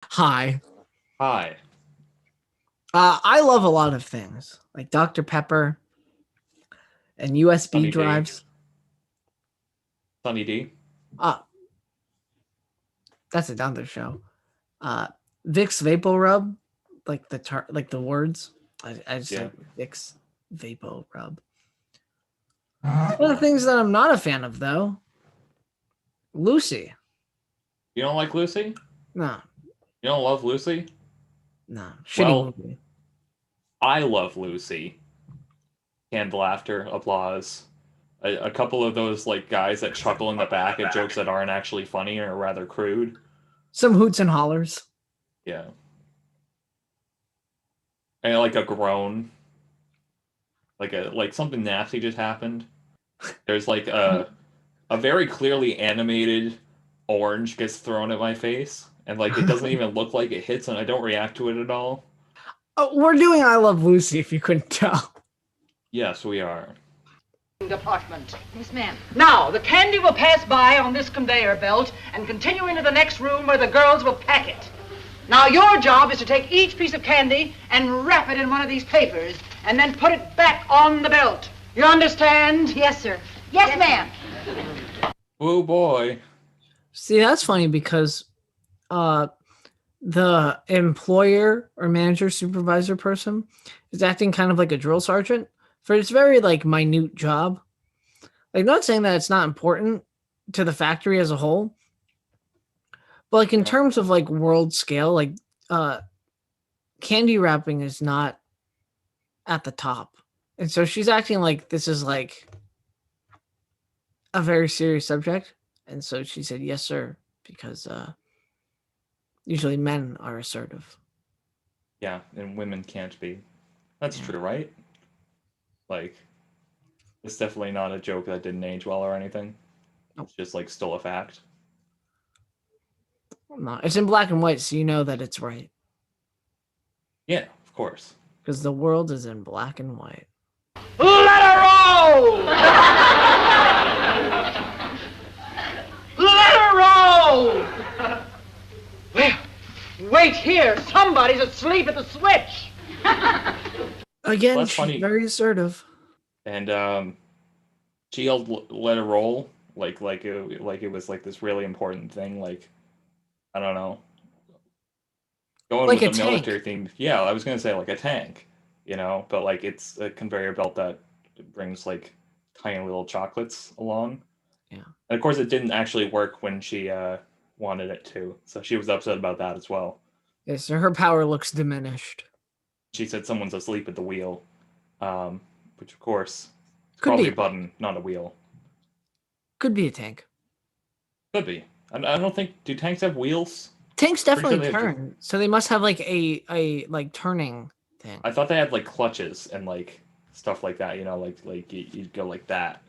Hi. Hi. I love a lot of things like Dr. Pepper and USB Sunny D. drives. Sunny D. Uh, that's another show. Uh, Vicks Vapo Rub, like like the words. I just Yeah. like Vicks Vapo Rub. One of the things that I'm not a fan of though, Lucy. You don't like Lucy? No, You don't love Lucy? no, shitty Well, movie. I love Lucy. Canned laughter, applause. A couple of those like guys that chuckle in the back at jokes that aren't actually funny or rather crude. Some hoots and hollers. Yeah. And like a groan. Like something nasty just happened. There's like a very clearly animated orange gets thrown at my face. And like it doesn't even look like it hits and I don't react to it at all. Oh, we're doing I Love Lucy, if you couldn't tell. Yes, we are. Department. Yes, ma'am. Now, the candy will pass by on this conveyor belt and continue into the next room where the girls will pack it. Now, your job is to take each piece of candy and wrap it in one of these papers and then put it back on the belt. You understand? Yes, sir. Yes, ma'am. Oh boy. See, that's funny because the employer or manager supervisor person is acting kind of like a drill sergeant for this very like minute job. Like, not saying that it's not important to the factory as a whole, but like in terms of like world scale, like candy wrapping is not at the top. And so she's acting like this is like a very serious subject. And so she said, yes, sir, because usually men are assertive. Yeah, and women can't be. That's true, right? Like, it's definitely not a joke that didn't age well or anything. Nope. It's just like still a fact. No, it's in black and white, so you know that it's right. Yeah, of course. Because the world is in black and white. Let her roll! Let her roll! Well, wait here. Somebody's asleep at the switch. Again, Well, that's she's funny. very assertive. And she yelled "Let it roll" like it was like this really important thing. Like, I don't know, going Like with a the tank. military theme. Yeah, I was gonna say like a tank, but like it's a conveyor belt that brings like tiny little chocolates along. Yeah. And of course, it didn't actually work when she wanted it to, so she was upset about that as well. Yeah, so her power looks diminished. She said someone's asleep at the wheel, which of course is Could probably be. a button, not a wheel. Could be a tank. Could be. I don't think. Do tanks have wheels? Tanks Pretty sure definitely they have. turn, so they must have like a like turning thing. I thought they had like clutches and like stuff like that. Like you'd go like that.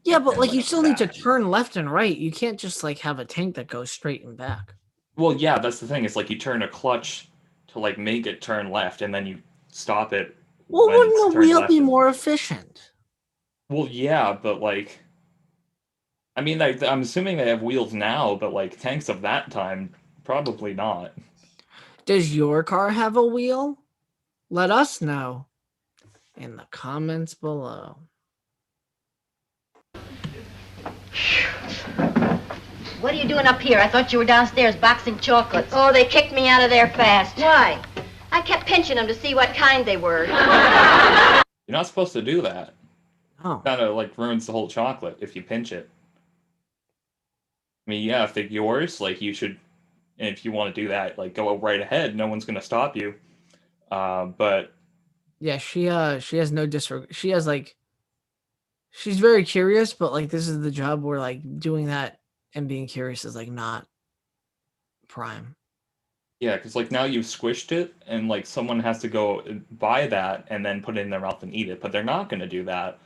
Yeah, but and, like you still need to back. turn left and right. You can't just like have a tank that goes straight and back. Well, yeah, that's the thing. It's like you turn a clutch to like make it turn left, and then you stop it. Well, when it's wouldn't a turned wheel left be and- more efficient? Well, yeah, but like, I mean, I'm assuming they have wheels now, but like tanks of that time, probably not. Does your car have a wheel? Let us know in the comments below. What are you doing up here? I thought you were downstairs boxing chocolates. Oh, they kicked me out of there fast. Why? I kept pinching them to see what kind they were. You're not supposed to do that. Oh, Kind of like ruins the whole chocolate if you pinch it. I mean, yeah, if they're yours, like you should, and if you want to do that, like go right ahead. No one's gonna stop you. But yeah, she has no disregard. She has like, she's very curious, but like this is the job where like doing that and being curious is like not prime. yeah, because like now you've squished it, and like someone has to go buy that and then put it in their mouth and eat it, but they're not gonna do that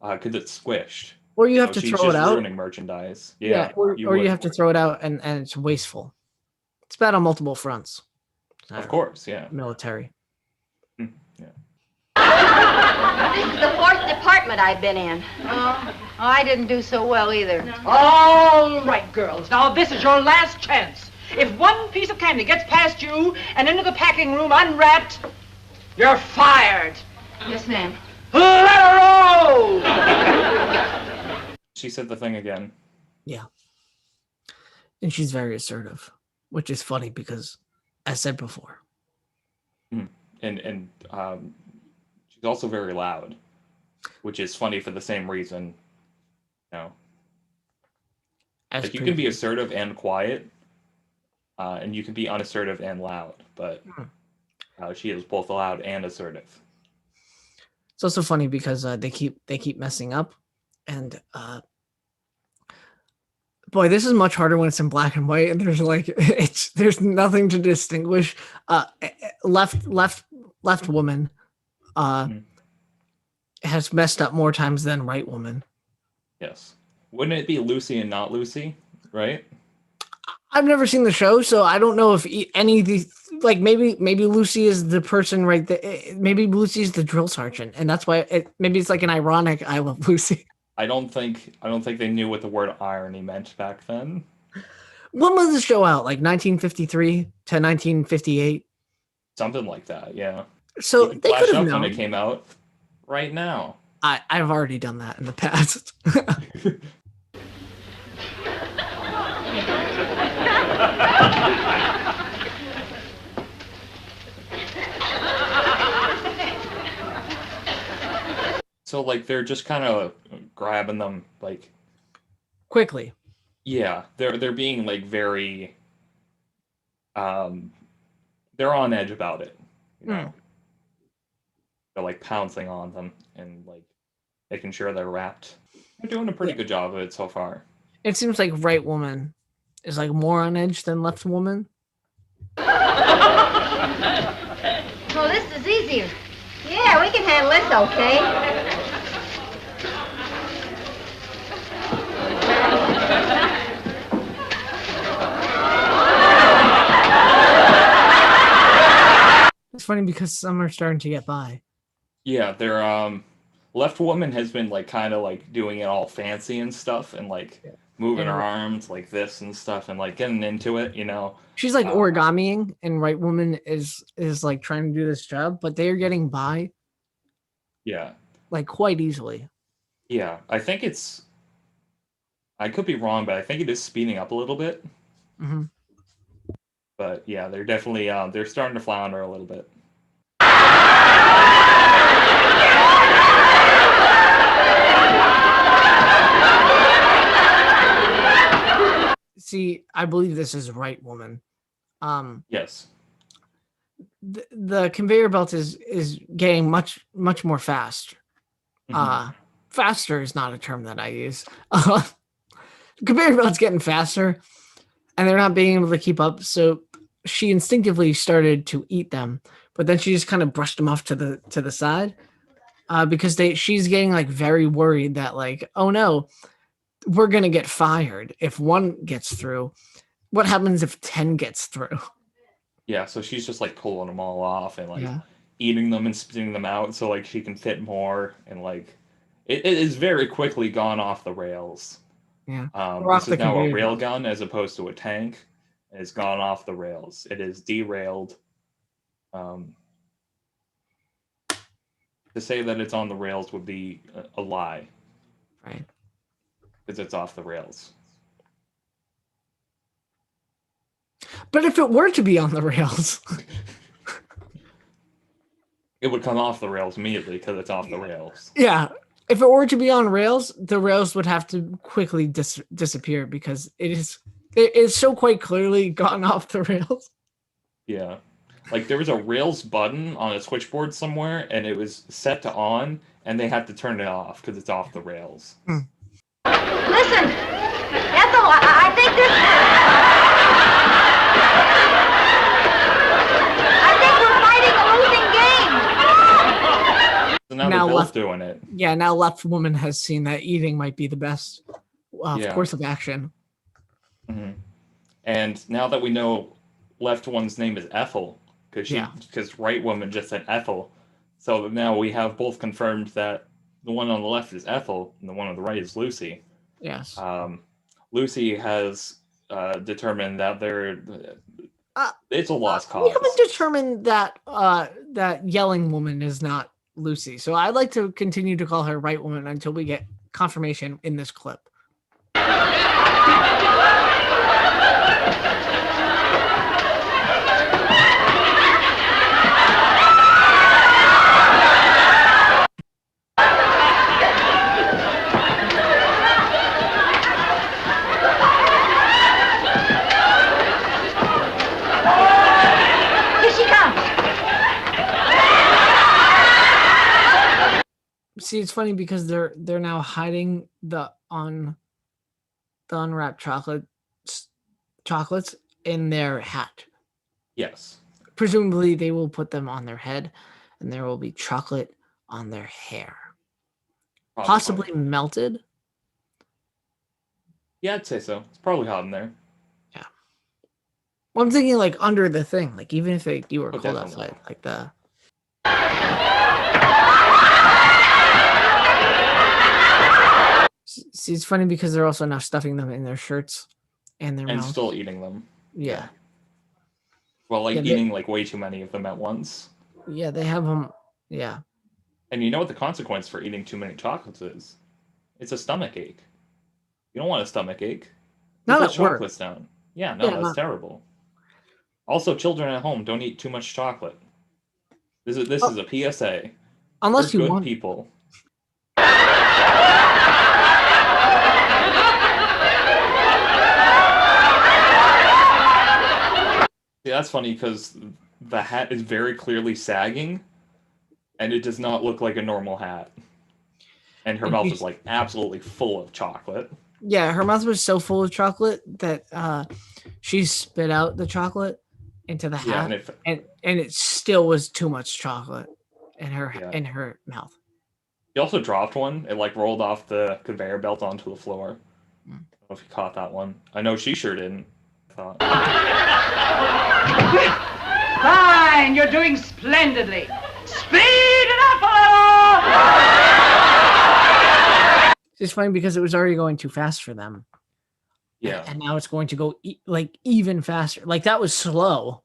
because it's squished. Or you have to She's throw it just out. ruining merchandise. Yeah, or you would. have to throw it out and it's wasteful. It's bad on multiple fronts. Of course, yeah. Military. This is the 4th department I've been in. Oh, I didn't do so well either. All right, girls. Now, this is your last chance. If one piece of candy gets past you and into the packing room unwrapped, you're fired. Yes, ma'am. Let her roll! She said the thing again. Yeah. And she's very assertive, which is funny because, as said before. And she's also very loud, which is funny for the same reason. You know, As like you can be assertive and quiet, and you can be unassertive and loud, but she is both loud and assertive. It's also funny because they keep messing up, and boy, this is much harder when it's in black and white, and there's nothing to distinguish. Left woman has messed up more times than right woman. Yes. Wouldn't it be Lucy and not Lucy, right? I've never seen the show, so I don't know if any of these, like maybe Lucy is the person right there. Maybe Lucy's the drill sergeant, and that's why maybe it's like an ironic "I love Lucy." I don't think they knew what the word irony meant back then. When was the show out? Like 1953 to 1958, Something like that, yeah. so You can they flash could have up known. when it came out right now. I've already done that in the past. So like they're just kind of grabbing them, like Quickly. yeah, they're being like very they're on edge about it, you know. They're like pouncing on them and like making sure they're wrapped. They're doing a pretty good job of it so far. It seems like right woman is like more on edge than left woman. So this is easier. Yeah, we can handle this, okay? It's funny because some are starting to get by. Yeah, they're left woman has been like kind of like doing it all fancy and stuff and like moving her arms like this and stuff and like getting into it, you know. She's like origamiing, and right woman is like trying to do this job, but they are getting by Yeah. like quite easily. Yeah, I think I could be wrong, but I think it is speeding up a little bit. Mm-hmm. But yeah, they're definitely they're starting to flounder a little bit. See, I believe this is right woman. Yes. The conveyor belt is getting much more fast. Faster is not a term that I use. Conveyor belt's getting faster, and they're not being able to keep up. So she instinctively started to eat them, but then she just kind of brushed them off to the side because she's getting like very worried that like, oh no, we're gonna get fired if one gets through. What happens if 10 gets through? Yeah, so she's just like pulling them all off and like eating them and spitting them out so like she can fit more and like it is very quickly gone off the rails. Yeah. This is now a rail gun as opposed to a tank. It's gone off the rails. It is derailed. To say that it's on the rails would be a lie. Right. Because it's off the rails. But if it were to be on the rails, it would come off the rails immediately because it's off the rails. Yeah. If it were to be on rails, the rails would have to quickly disappear because it's so quite clearly gone off the rails. Yeah. Like there was a rails button on a switchboard somewhere and it was set to on and they had to turn it off because it's off the rails. Listen, Ethel, I think we're fighting a losing game. So now they're both doing it. Yeah, now left woman has seen that eating might be the best course of action. Mm-hmm. And now that we know left one's name is Ethel, because right woman just said Ethel, so now we have both confirmed that the one on the left is Ethel and the one on the right is Lucy. Yes. Lucy has determined that Uh, it's a lost We cause. haven't determined that that yelling woman is not Lucy. So I'd like to continue to call her right woman until we get confirmation in this clip. Here she comes. See, it's funny because they're now hiding the unwrapped chocolates in their hat. Yes. Presumably, they will put them on their head, and there will be chocolate on their hair, Probably. possibly melted. Yeah, I'd say so. It's probably hot in there. Well, I'm thinking like under the thing, like even if you were Oh, cold definitely. outside, like the. See, it's funny because they're also now stuffing them in their shirts and their And mouths. still eating them. Yeah. Well, like Yeah, eating like way too many of them at once. Yeah, they have them. Yeah. And you know what the consequence for eating too many chocolates is? It's a stomach ache. You don't want a stomach ache. Not Put at work. chocolates down. Yeah, no, Yeah, that's not- terrible. Also, children at home, don't eat too much chocolate. This is a PSA. Unless for you good want. people. Yeah, that's funny because the hat is very clearly sagging, and it does not look like a normal hat. And her mouth is like absolutely full of chocolate. Yeah, her mouth was so full of chocolate that she spit out the chocolate into the Yeah, hat, and and it still was too much chocolate in her Yeah. mouth. he also dropped one. It like rolled off the conveyor belt onto the floor. I Mm. don't know if you caught that one. I know she sure didn't. I thought. Fine, you're doing splendidly. Speed it up a little! It's funny because it was already going too fast for them. Yeah. And now it's going to go like even faster. Like that was slow.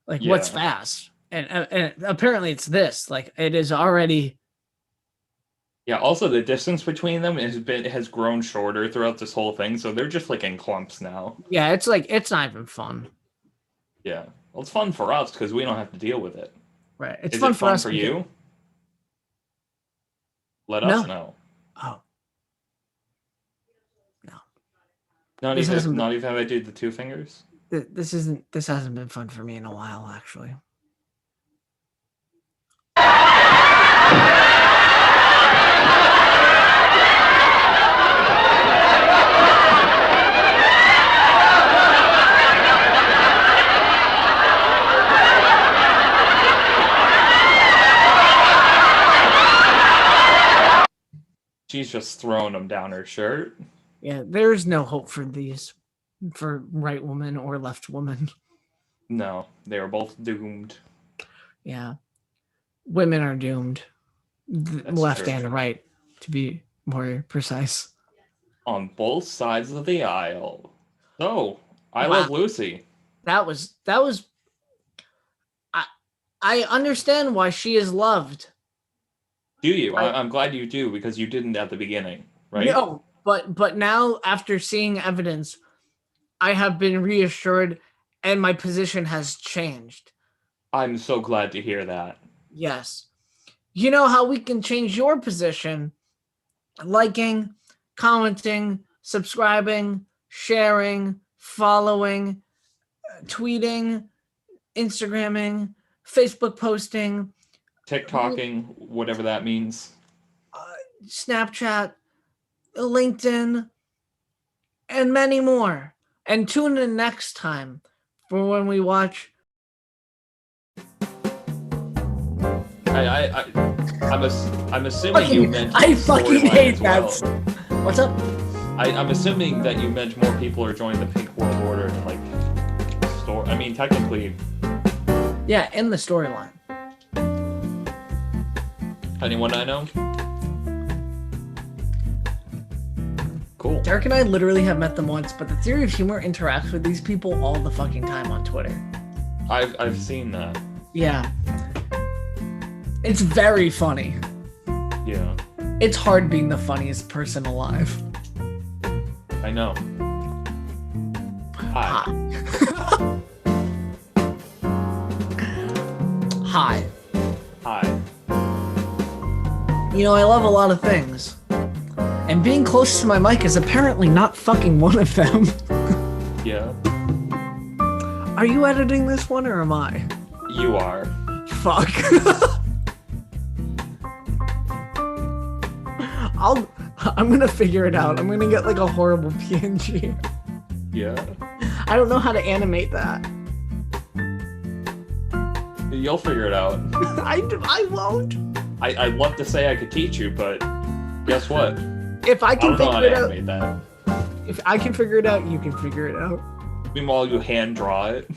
Like what's Yeah. fast? And apparently it's this. Like it is already. Yeah, also the distance between them has grown shorter throughout this whole thing, so they're just like in clumps now. Yeah, it's like it's not even fun. Yeah. Well, it's fun for us because we don't have to deal with it. Right. It's Is fun it fun us for because- you? Let No. us know. Oh. No. Not This hasn't even if I did the two fingers. This hasn't been fun for me in a while, actually. She's just throwing them down her shirt. Yeah, there's no hope for these, for right woman or left woman. No, they are both doomed. Yeah, women are doomed, That's left true. and right, to be more precise. On both sides of the aisle. So, I Wow. Love Lucy. That was. I understand why she is loved. Do you? I- I'm glad you do because you didn't at the beginning, right? No, but now after seeing evidence, I have been reassured, and my position has changed. I'm so glad to hear that. Yes. You know how we can change your position? Liking, commenting, subscribing, sharing, following, tweeting, Instagramming, Facebook posting, TikToking, whatever that means. Snapchat, LinkedIn, and many more. And tune in next time for when we watch. I'm assuming you meant I fucking storyline hate as that. well. What's up? I'm assuming that you meant more people are joining the Pink World Order and like store. I mean, technically, Yeah, in the storyline. anyone I know. Cool. Derek and I literally have met them once, but the Theory of Humor interacts with these people all the fucking time on Twitter. I've seen that. Yeah. It's very funny. Yeah. It's hard being the funniest person alive. I know. Hi. Hi. Hi. You know, I love a lot of things. And being close to my mic is apparently not fucking one of them. Yeah. Are you editing this one or am I? You are. Fuck. I'm gonna figure it out. I'm gonna get like a horrible PNG. Yeah. I don't know how to animate that. You'll figure it out. I won't. I'd love to say I could teach you, but guess what? If I can I don't know how figure to it out, animate that. if I can figure it out, you can figure it out. Meanwhile, you hand draw it.